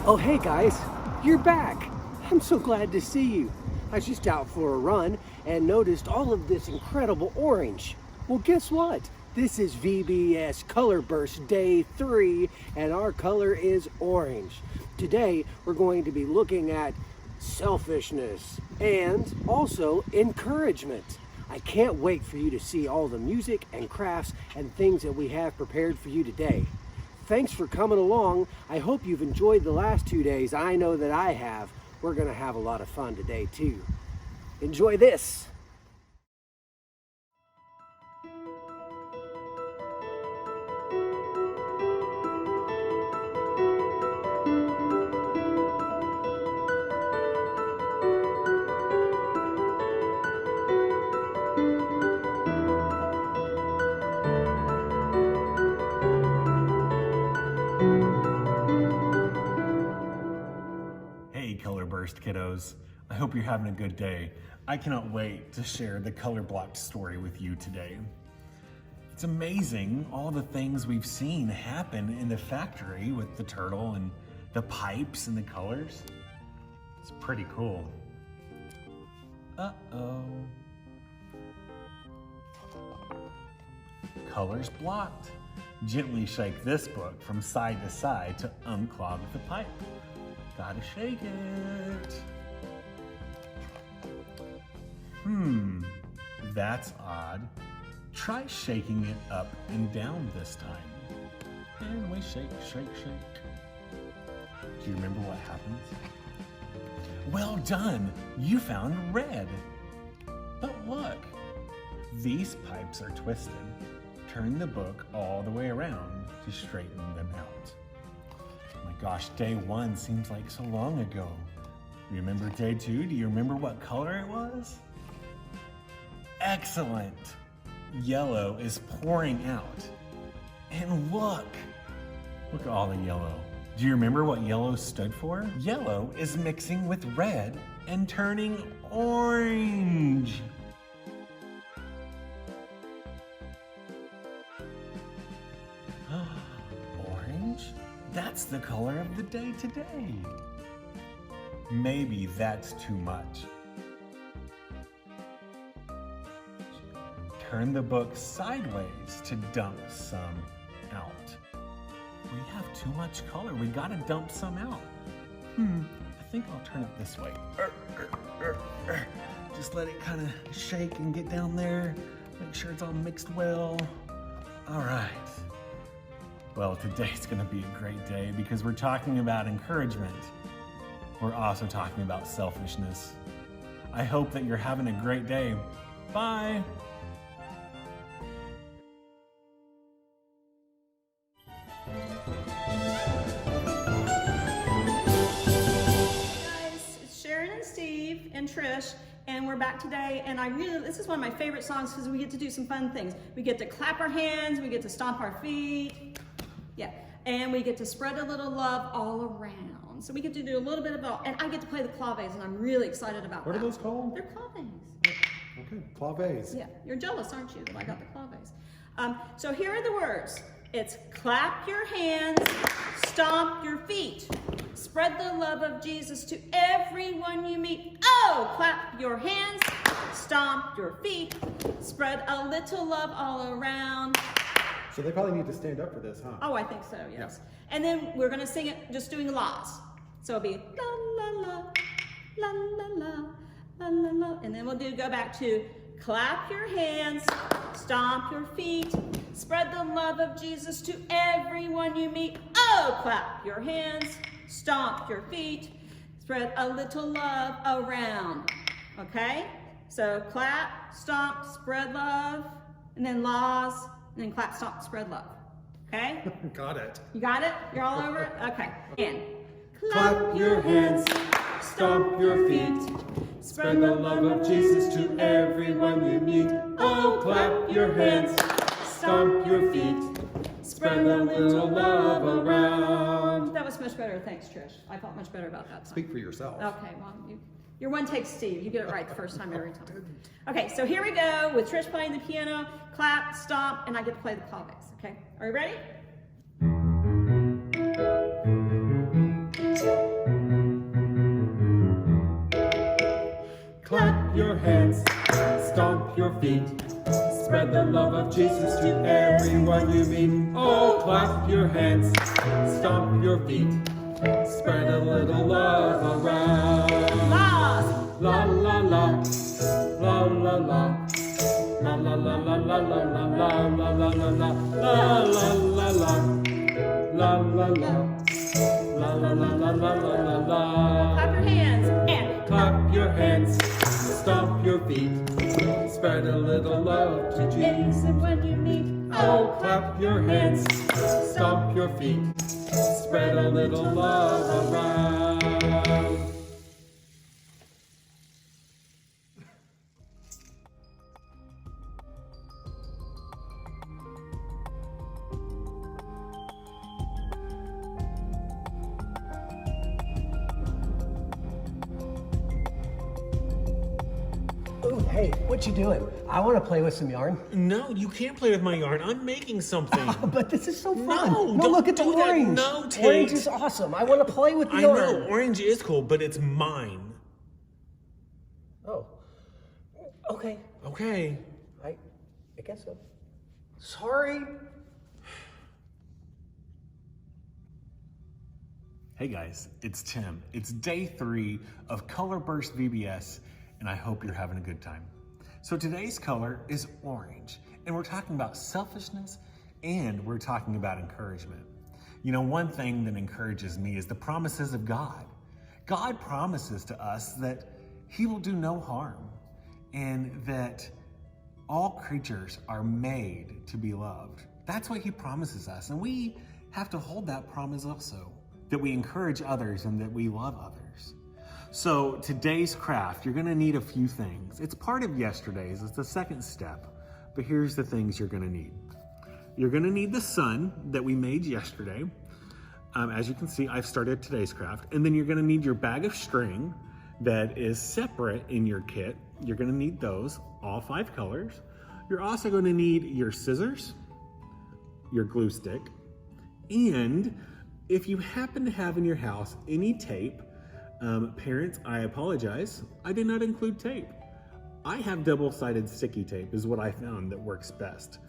Oh, hey guys, you're back. I'm so glad to see you. I was just out for a run and noticed all of this incredible orange. Well, guess what? This is VBS Color Burst Day 3, and our color is orange. Today, we're going to be looking at selfishness and also encouragement. I can't wait for you to see all the music and crafts and things that we have prepared for you today. Thanks for coming along. I hope you've enjoyed the last 2 days. I know that I have. We're going to have a lot of fun today too. Enjoy this. Hey Color Burst kiddos, I hope you're having a good day. I cannot wait to share the color blocked story with you today. It's amazing all the things we've seen happen in the factory with the turtle and the pipes and the colors. It's pretty cool. Uh-oh. Colors blocked. Gently shake this book from side to side to unclog the pipe. Gotta shake it. That's odd. Try shaking it up and down this time. And we shake, shake, shake. Do you remember what happens? Well done, you found red. But look, these pipes are twisted. Turn the book all the way around to straighten them out. Oh my gosh, day 1 seems like so long ago. Remember day 2? Do you remember what color it was? Excellent. Yellow is pouring out. And look at all the yellow. Do you remember what yellow stood for? Yellow is mixing with red and turning orange. Orange? That's the color of the day today. Maybe that's too much. Turn the book sideways to dump some out. We have too much color. We gotta dump some out. I think I'll turn it this way. Just let it kind of shake and get down there. Make sure it's all mixed well. All right. Well, today's gonna be a great day because we're talking about encouragement. We're also talking about selfishness. I hope that you're having a great day. Bye. And Trish, and we're back today, and this is one of my favorite songs because we get to do some fun things. We get to clap our hands, we get to stomp our feet, yeah, and we get to spread a little love all around. So we get to do a little bit of all, and I get to play the claves, and I'm really excited about that. What are those called? They're claves. Okay, claves. Yeah, you're jealous, aren't you, that I got the claves. So here are the words. It's clap your hands, stomp your feet. Spread the love of Jesus to everyone you meet. Oh, clap your hands, stomp your feet. Spread a little love all around. So they probably need to stand up for this, huh? Oh, I think so, yes. Yeah. And then we're gonna sing it just doing la's. So it'll be la, la, la, la, la, la, la, la, la. And then we'll go back to clap your hands, stomp your feet. Spread the love of Jesus to everyone you meet. Oh, clap your hands, stomp your feet. Spread a little love around. Okay? So clap, stomp, spread love, and then laws, and then clap, stomp, spread love. Okay? Got it. You got it? You're all over it? Okay. And Clap your hands, stomp your feet. Spread the love of Jesus to everyone you meet. Oh, clap your hands, stomp your feet. Spread a little love around. that was much better. Thanks, Trish. I felt much better about that time. Speak for yourself. Okay, well, you're one take Steve. You get it right the first time every time. Okay, so here we go with Trish playing the piano, clap, stomp, and I get to play the claves. Okay, are you ready? the love of Jesus to everyone you meet. Oh, clap your hands, stomp your feet, spread a little love around. Laws. La la la, la la la. La la la la la la la la la la la la la la la la la la. La la la la la la la la. Clap your hands and Clap your hands, stomp your feet, spread a little love to Jesus. and when you meet. Oh, clap your hands, stomp your feet, spread a little love around. Ooh, hey, what you doing? I want to play with some yarn. No, you can't play with my yarn. I'm making something. But this is so fun. No, no don't look at the do that. orange. No, Tate. Orange is awesome. I want to play with the I yarn. know, orange is cool, but it's mine. Oh. Okay. Okay. I guess so. Sorry. Hey guys, it's Tim. It's day 3 of Color Burst VBS, and I hope you're having a good time. So today's color is orange, and we're talking about selfishness, and we're talking about encouragement. You know, one thing that encourages me is the promises of God. God promises to us that He will do no harm, and that all creatures are made to be loved. That's what He promises us, and we have to hold that promise also, that we encourage others and that we love others. So today's craft, you're gonna need a few things. It's part of yesterday's, it's the second step, but here's the things you're gonna need. You're gonna need the sun that we made yesterday. As you can see, I've started today's craft. And then you're gonna need your bag of string that is separate in your kit. You're gonna need those, all 5 colors. You're also gonna need your scissors, your glue stick, and if you happen to have in your house any tape, parents, I apologize, I did not include tape. I have double-sided sticky tape is what I found that works best,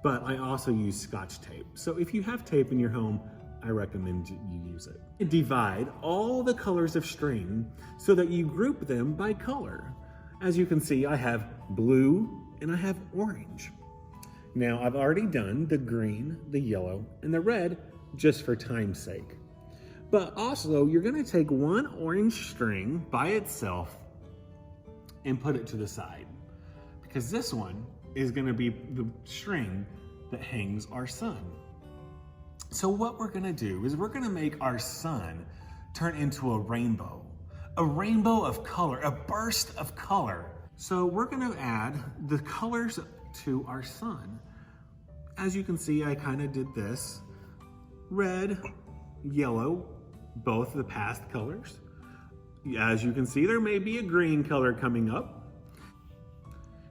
but I also use Scotch tape. So if you have tape in your home, I recommend you use it. Divide all the colors of string so that you group them by color. As you can see, I have blue and I have orange. Now I've already done the green, the yellow, and the red just for time's sake. But also, you're gonna take one orange string by itself and put it to the side, because this one is gonna be the string that hangs our sun. So what we're gonna do is we're gonna make our sun turn into a rainbow of color, a burst of color. So we're gonna add the colors to our sun. As you can see, I kind of did this. Red, yellow, both the past colors. As you can see, there may be a green color coming up.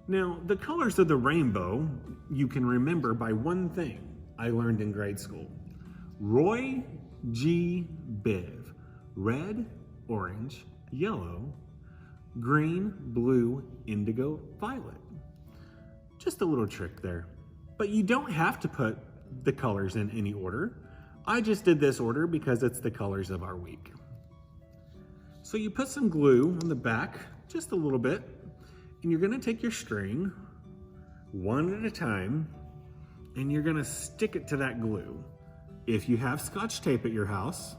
Now, the colors of the rainbow, you can remember by one thing I learned in grade school. Roy G. Biv. Red, orange, yellow, green, blue, indigo, violet. Just a little trick there. But you don't have to put the colors in any order. I just did this order because it's the colors of our week. So you put some glue on the back, just a little bit, and you're gonna take your string, one at a time, and you're gonna stick it to that glue. If you have Scotch tape at your house,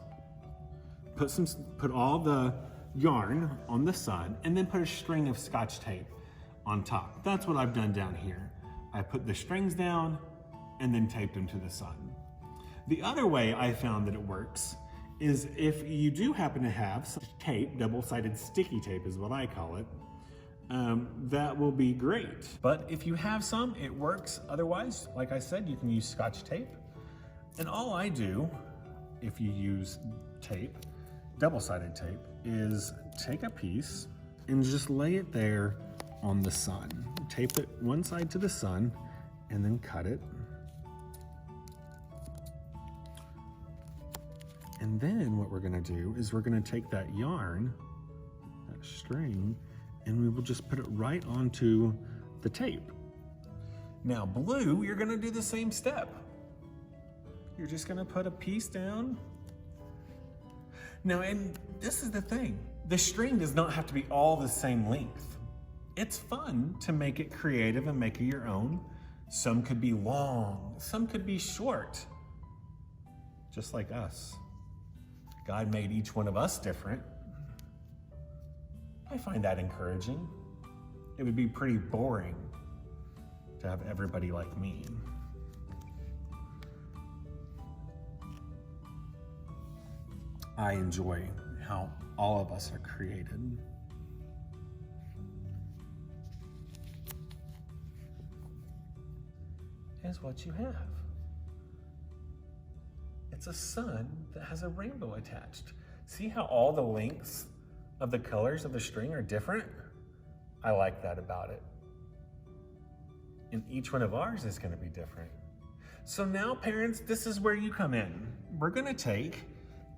put all the yarn on the sun, and then put a string of Scotch tape on top. That's what I've done down here. I put the strings down and then taped them to the sun. The other way I found that it works is if you do happen to have some tape, double-sided sticky tape is what I call it, that will be great. But if you have some, it works. Otherwise, like I said, you can use Scotch tape. And all I do, if you use tape, double-sided tape, is take a piece and just lay it there on the sun. Tape it one side to the sun and then cut it. And then what we're gonna do is we're gonna take that yarn, that string, and we will just put it right onto the tape. Now blue, you're gonna do the same step. You're just gonna put a piece down. Now, and this is the thing. The string does not have to be all the same length. It's fun to make it creative and make it your own. Some could be long, some could be short. Just like us. God made each one of us different. I find that encouraging. It would be pretty boring to have everybody like me. I enjoy how all of us are created. Here's what you have. It's a sun that has a rainbow attached. See how all the lengths of the colors of the string are different? I like that about it. And each one of ours is going to be different. So now, parents, this is where you come in. We're going to take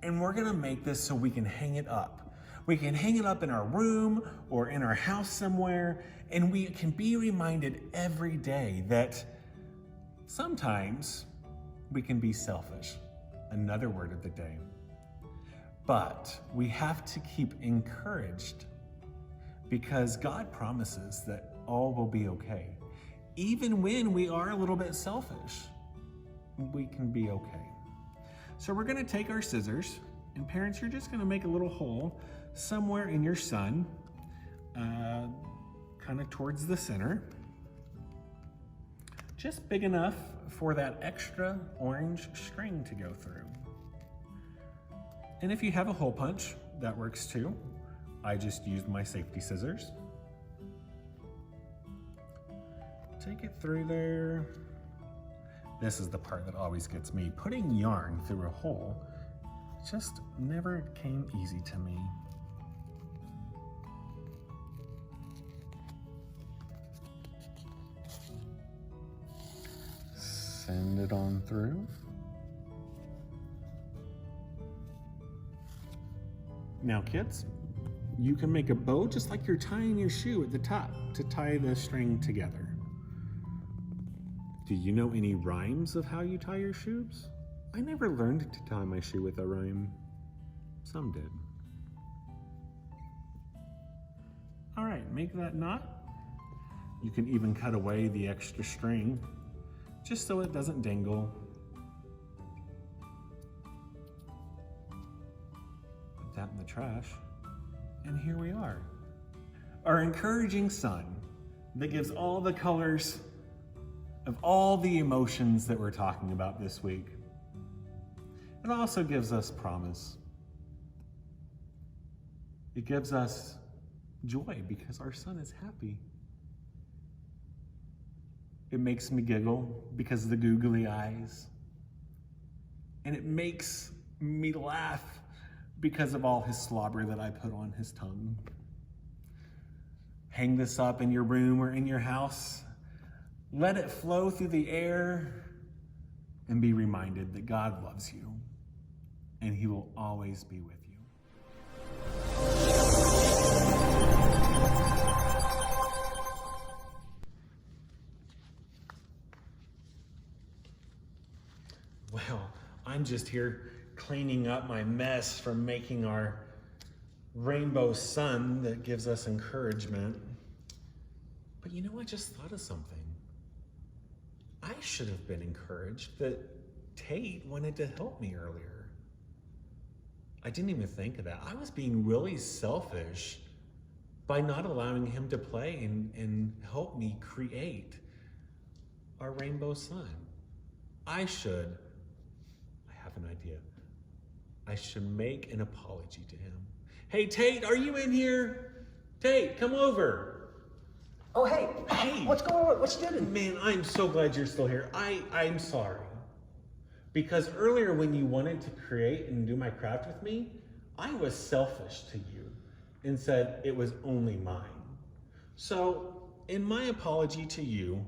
and we're going to make this so we can hang it up. We can hang it up in our room or in our house somewhere, and we can be reminded every day that sometimes we can be selfish. Another word of the day. But we have to keep encouraged because God promises that all will be okay. Even when we are a little bit selfish, we can be okay. So we're gonna take our scissors, and parents, you're just gonna make a little hole somewhere in your sun, kind of towards the center. Just big enough for that extra orange string to go through. And if you have a hole punch, that works too. I just used my safety scissors. Take it through there. This is the part that always gets me. Putting yarn through a hole just never came easy to me. Send it on through. Now kids, you can make a bow just like you're tying your shoe at the top to tie the string together. Do you know any rhymes of how you tie your shoes? I never learned to tie my shoe with a rhyme. Some did. All right, make that knot. You can even cut away the extra string just so it doesn't dangle. Put that in the trash. And here we are. Our encouraging sun that gives all the colors of all the emotions that we're talking about this week. It also gives us promise. It gives us joy because our son is happy. It makes me giggle because of the googly eyes. And it makes me laugh because of all his slobber that I put on his tongue. Hang this up in your room or in your house. Let it flow through the air and be reminded that God loves you and he will always be with you. Well, I'm just here cleaning up my mess from making our rainbow sun that gives us encouragement. But you know, I just thought of something. I should have been encouraged that Tate wanted to help me earlier. I didn't even think of that. I was being really selfish by not allowing him to play and help me create our rainbow sun. I have an idea. I should make an apology to him. Hey, Tate, are you in here? Tate, come over. Oh, hey, what's going on? What you doing? Man, I'm so glad you're still here. I'm sorry. Because earlier when you wanted to create and do my craft with me, I was selfish to you and said it was only mine. So in my apology to you,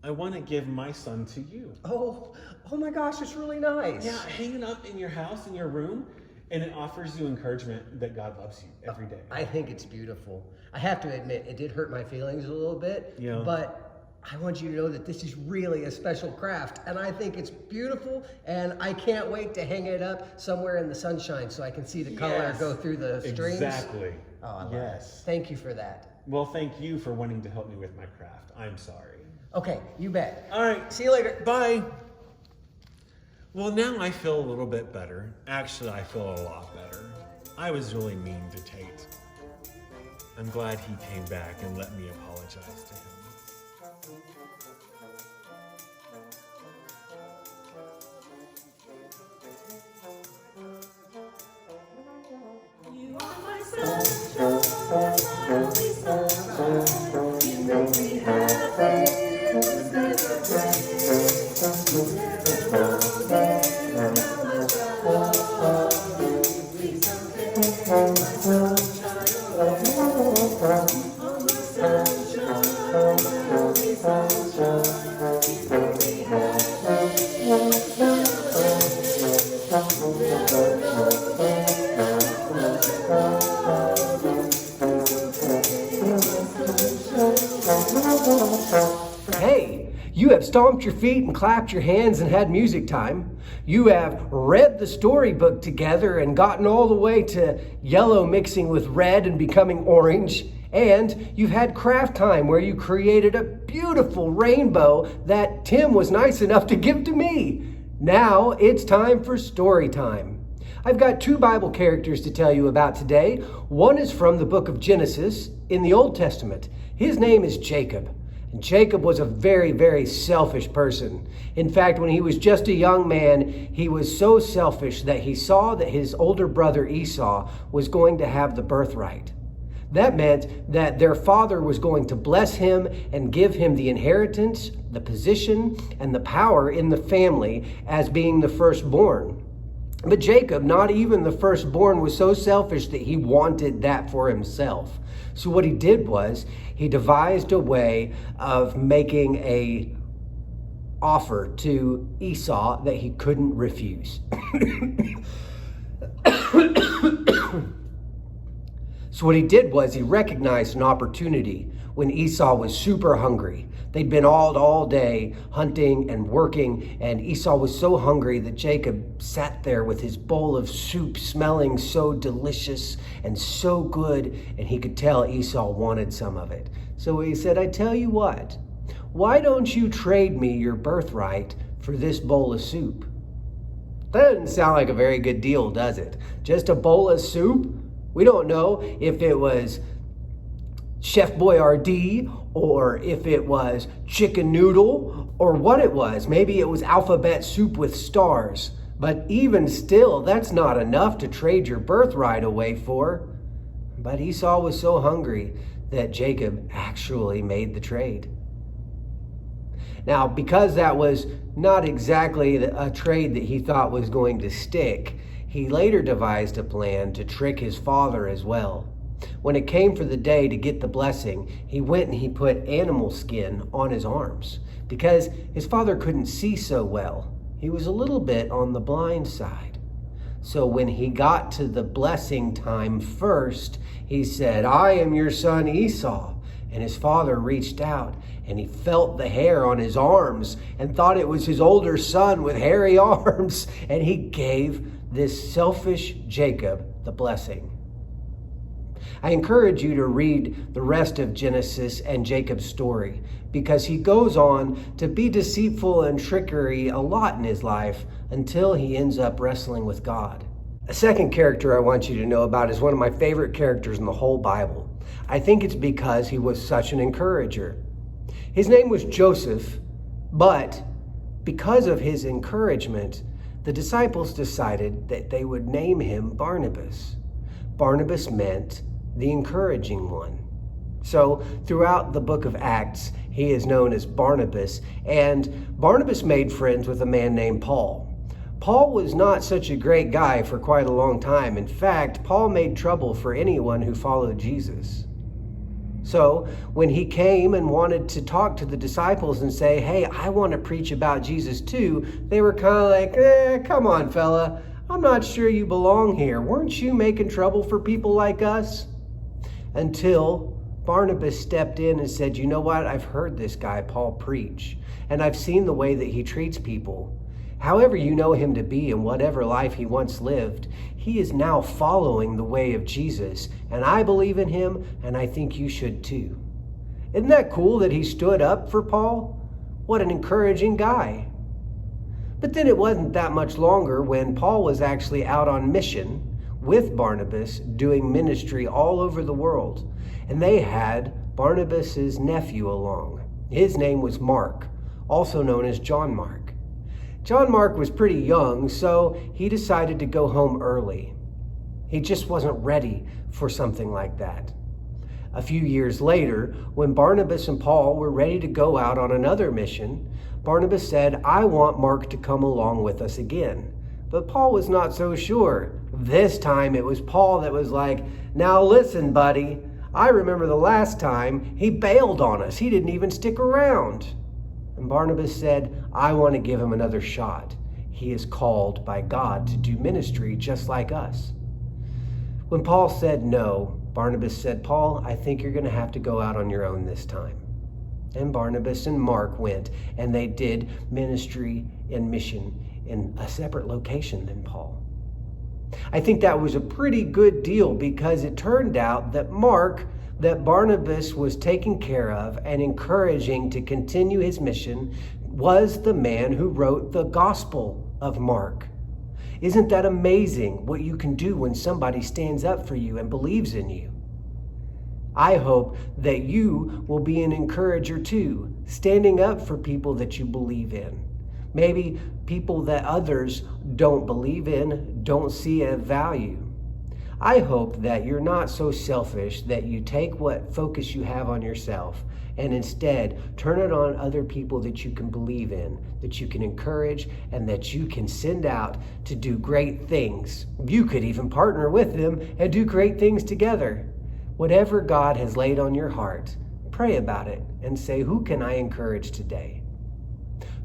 I want to give my son to you. Oh my gosh, it's really nice. Yeah, hang it up in your house, in your room, and it offers you encouragement that God loves you every day. I think it's beautiful. I have to admit, it did hurt my feelings a little bit, Yeah. but I want you to know that this is really a special craft, and I think it's beautiful, and I can't wait to hang it up somewhere in the sunshine so I can see the color go through the strings. Exactly. Oh, I love it. Thank you for that. Well, thank you for wanting to help me with my craft. I'm sorry. Okay, you bet. All right. See you later. Bye. Well, now I feel a little bit better. Actually, I feel a lot better. I was really mean to Tate. I'm glad he came back and let me apologize to him. You are my sunshine, lovely sunshine. You make me happy. It's never rain. Never forget how much I love you. Please don't take my sunshine away. Oh, my sunshine, lovely sunshine. You make me happy. It's Hey, you have stomped your feet and clapped your hands and had music time. You have read the storybook together and gotten all the way to yellow mixing with red and becoming orange. And you've had craft time where you created a beautiful rainbow that Tim was nice enough to give to me. Now it's time for story time. I've got 2 Bible characters to tell you about today. One is from the book of Genesis in the Old Testament. His name is Jacob. And Jacob was a very, very selfish person. In fact, when he was just a young man, he was so selfish that he saw that his older brother Esau was going to have the birthright. That meant that their father was going to bless him and give him the inheritance, the position, and the power in the family as being the firstborn. But Jacob, not even the firstborn, was so selfish that he wanted that for himself. So what he did was he devised a way of making a offer to Esau that he couldn't refuse. So what he did was he recognized an opportunity when Esau was super hungry. They'd been all day hunting and working, and Esau was so hungry that Jacob sat there with his bowl of soup smelling so delicious and so good, and he could tell Esau wanted some of it. So he said, I tell you what, why don't you trade me your birthright for this bowl of soup? That doesn't sound like a very good deal, does it? Just a bowl of soup? We don't know if it was Chef Boyardee or if it was chicken noodle or what it was. Maybe it was alphabet soup with stars. But even still, that's not enough to trade your birthright away for. But Esau was so hungry that Jacob actually made the trade. Now, because that was not exactly a trade that he thought was going to stick, he later devised a plan to trick his father as well. When it came for the day to get the blessing, he went and he put animal skin on his arms because his father couldn't see so well. He was a little bit on the blind side. So when he got to the blessing time first, he said, I am your son Esau. And his father reached out and he felt the hair on his arms and thought it was his older son with hairy arms. And he gave this selfish Jacob the blessing. I encourage you to read the rest of Genesis and Jacob's story because he goes on to be deceitful and trickery a lot in his life until he ends up wrestling with God. A second character I want you to know about is one of my favorite characters in the whole Bible. I think it's because he was such an encourager. His name was Joseph, but because of his encouragement, the disciples decided that they would name him Barnabas. Barnabas meant the encouraging one. So throughout the book of Acts, he is known as Barnabas, and Barnabas made friends with a man named Paul. Paul was not such a great guy for quite a long time. In fact, Paul made trouble for anyone who followed Jesus. So when he came and wanted to talk to the disciples and say, hey, I want to preach about Jesus too, they were kind of like, come on, fella. I'm not sure you belong here. Weren't you making trouble for people like us? Until Barnabas stepped in and said, "You know what? I've heard this guy, Paul, preach, and I've seen the way that he treats people. However you know him to be and whatever life he once lived, he is now following the way of Jesus, and I believe in him, and I think you should too." Isn't that cool that he stood up for Paul? What an encouraging guy. But then it wasn't that much longer when Paul was actually out on mission with Barnabas doing ministry all over the world. And they had Barnabas's nephew along. His name was Mark, also known as John Mark. John Mark was pretty young, so he decided to go home early. He just wasn't ready for something like that. A few years later, when Barnabas and Paul were ready to go out on another mission, Barnabas said, "I want Mark to come along with us again." But Paul was not so sure. This time it was Paul that was like, "Now listen, buddy, I remember the last time he bailed on us. He didn't even stick around." And Barnabas said, "I want to give him another shot. He is called by God to do ministry just like us." When Paul said no, Barnabas said, "Paul, I think you're going to have to go out on your own this time." And Barnabas and Mark went, and they did ministry and mission in a separate location than Paul. I think that was a pretty good deal because it turned out that Barnabas was taking care of and encouraging to continue his mission, was the man who wrote the Gospel of Mark. Isn't that amazing what you can do when somebody stands up for you and believes in you? I hope that you will be an encourager too, standing up for people that you believe in. Maybe people that others don't believe in, don't see a value. I hope that you're not so selfish that you take what focus you have on yourself and instead turn it on other people that you can believe in, that you can encourage, and that you can send out to do great things. You could even partner with them and do great things together. Whatever God has laid on your heart, pray about it and say, "Who can I encourage today?"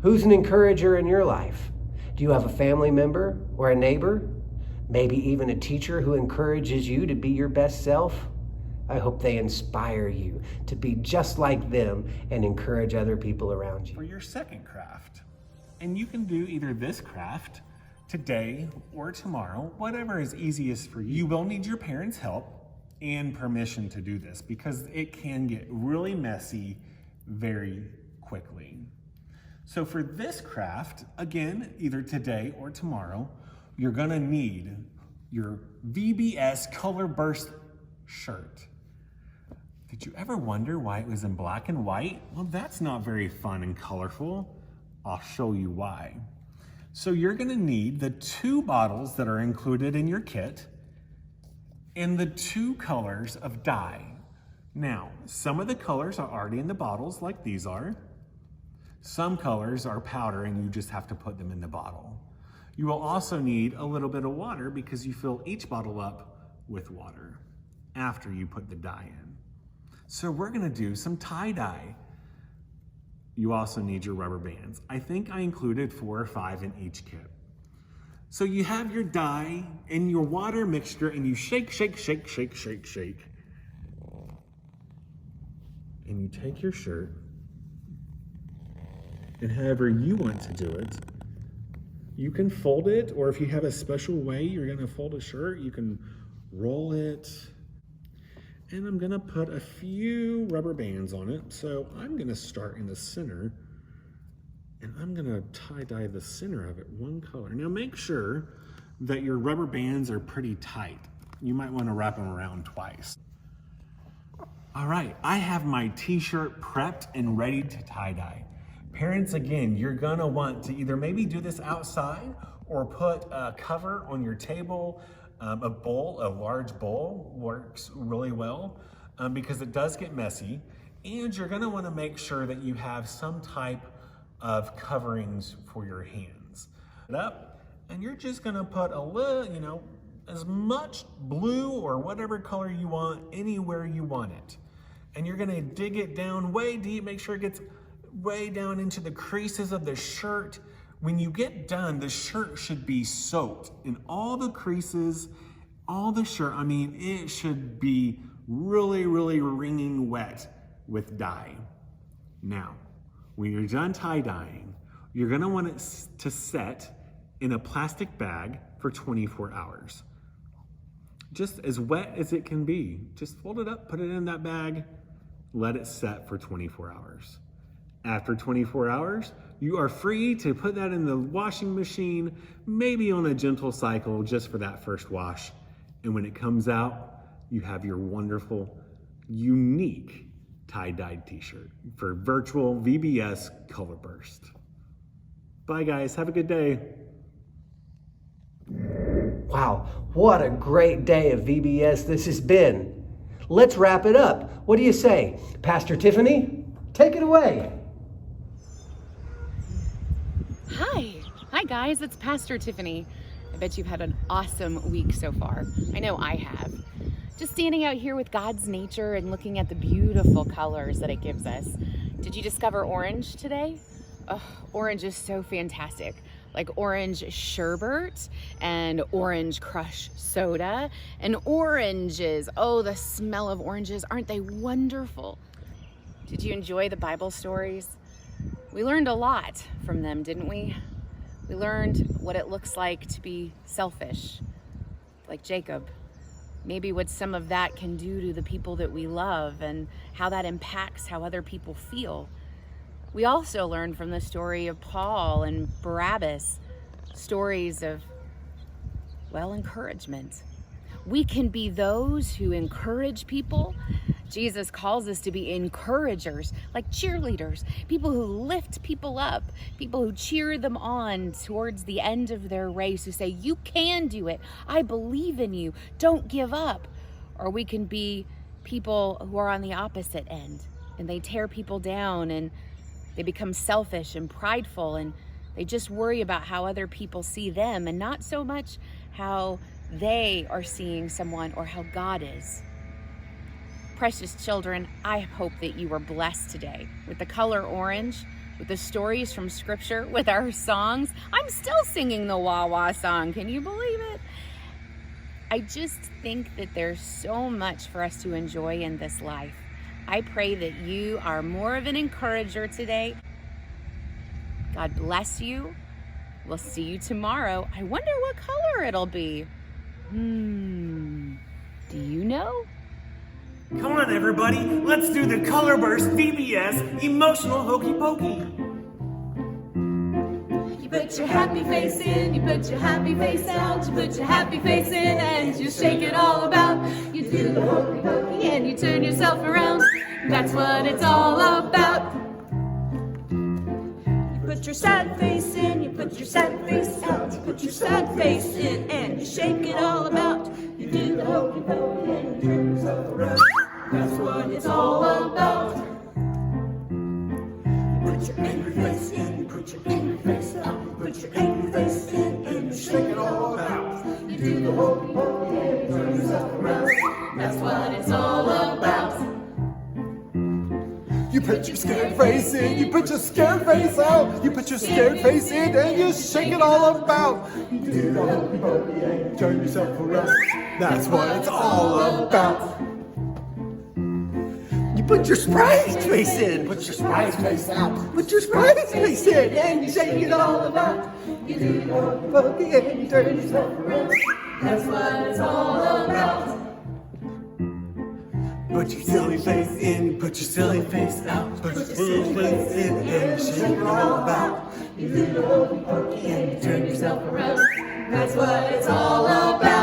Who's an encourager in your life? Do you have a family member or a neighbor? Maybe even a teacher who encourages you to be your best self? I hope they inspire you to be just like them and encourage other people around you. For your second craft. And you can do either this craft today or tomorrow, whatever is easiest for you. You will need your parents' help and permission to do this because it can get really messy very quickly. So for this craft, again, either today or tomorrow, you're gonna need your VBS Color Burst shirt. Did you ever wonder why it was in black and white? Well, that's not very fun and colorful. I'll show you why. So you're gonna need the 2 bottles that are included in your kit and the 2 colors of dye. Now, some of the colors are already in the bottles like these are. Some colors are powder and you just have to put them in the bottle. You will also need a little bit of water because you fill each bottle up with water after you put the dye in. So we're gonna do some tie-dye. You also need your rubber bands. I think I included 4 or 5 in each kit. So you have your dye and your water mixture and you shake, shake, shake, shake, shake, shake. And you take your shirt and however you want to do it, you can fold it, or if you have a special way you're gonna fold a shirt, you can roll it. And I'm gonna put a few rubber bands on it. So I'm gonna start in the center and I'm gonna tie-dye the center of it one color. Now make sure that your rubber bands are pretty tight. You might wanna wrap them around twice. All right, I have my t-shirt prepped and ready to tie-dye. Parents, again, you're gonna want to either maybe do this outside or put a cover on your table. A large bowl works really well because it does get messy. And you're gonna wanna make sure that you have some type of coverings for your hands. And you're just gonna put a little, as much blue or whatever color you want anywhere you want it. And you're gonna dig it down way deep, make sure it gets way down into the creases of the shirt. When you get done, the shirt should be soaked in all the creases, all the shirt. I mean, it should be really, really wringing wet with dye. Now, when you're done tie-dyeing, you're gonna want it to set in a plastic bag for 24 hours. Just as wet as it can be. Just fold it up, put it in that bag, let it set for 24 hours. After 24 hours, you are free to put that in the washing machine, maybe on a gentle cycle just for that first wash. And when it comes out, you have your wonderful, unique tie-dyed t-shirt for virtual VBS Color Burst. Bye guys, have a good day. Wow, what a great day of VBS this has been. Let's wrap it up. What do you say? Pastor Tiffany, take it away. Hi guys, it's Pastor Tiffany. I bet you've had an awesome week so far. I know I have. Just standing out here with God's nature and looking at the beautiful colors that it gives us. Did you discover orange today? Oh, orange is so fantastic. Like orange sherbet and orange crush soda and oranges. Oh, the smell of oranges. Aren't they wonderful? Did you enjoy the Bible stories? We learned a lot from them, didn't we? We learned what it looks like to be selfish, like Jacob. Maybe what some of that can do to the people that we love and how that impacts how other people feel. We also learned from the story of Paul and Barabbas, stories of, well, encouragement. We can be those who encourage people. Jesus calls us to be encouragers, like cheerleaders, people who lift people up, people who cheer them on towards the end of their race, who say, you can do it. I believe in you. Don't give up. Or we can be people who are on the opposite end and they tear people down and they become selfish and prideful and they just worry about how other people see them and not so much how they are seeing someone or how God is. Precious children, I hope that you were blessed today with the color orange, with the stories from scripture, with our songs. I'm still singing the Wah Wah song. Can you believe it? I just think that there's so much for us to enjoy in this life. I pray that you are more of an encourager today. God bless you. We'll see you tomorrow. I wonder what color it'll be. Do you know? Come on, everybody, let's do the Color Burst VBS Emotional Hokey Pokey. You put your happy face in, you put your happy face out, you put your happy face in and you shake it all about. You do the hokey pokey and you turn yourself around. That's what it's all about. You put your sad face in, you put your sad face out, you put your sad face in and you shake it all about. You do the hokey pokey and you turn yourself around. That's what it's all about. You put your angry face in, you put your angry face out, you put your angry face in and you shake it all about. You do the hokey pokey and you turn yourself around. That's what it's all about. You put your scared face in, you put your scared face out, you put your scared face in and you shake it all about. You do the hokey pokey and you turn yourself around. That's what it's all about. You put your surprised face in. Put your surprised face out. Put your surprised face in and you shake it all about. You do the hokey pokey and you turn yourself around. That's what it's all about. Put your silly face in, put your silly face out, put your silly face in and you shake it all about. You do the hokey pokey and you turn yourself around. That's what it's all about.